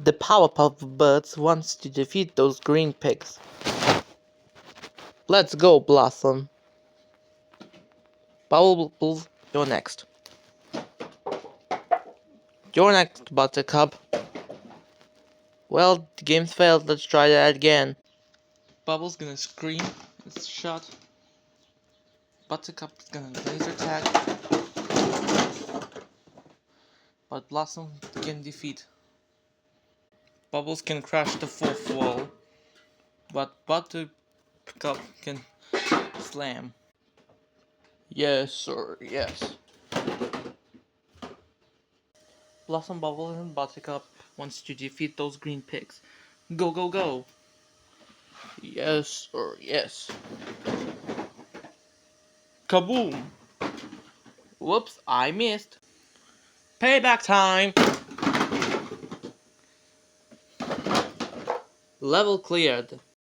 The Powerpuff Birds wants to defeat those green pigs. Let's go, Blossom. Bubbles, you're next. You're next, Buttercup. Well, the game's failed. Let's try that again. Bubbles gonna scream. It's shot. Buttercup is gonna laser tag. But Blossom can defeat. Bubbles can crash the fourth wall. But Buttercup can slam. Yes, sir, yes. Blossom, Bubbles, and Buttercup wants to defeat those green pigs. Go, go, go! Yes, sir, yes. Kaboom! Whoops, I missed. Payback time! Level cleared.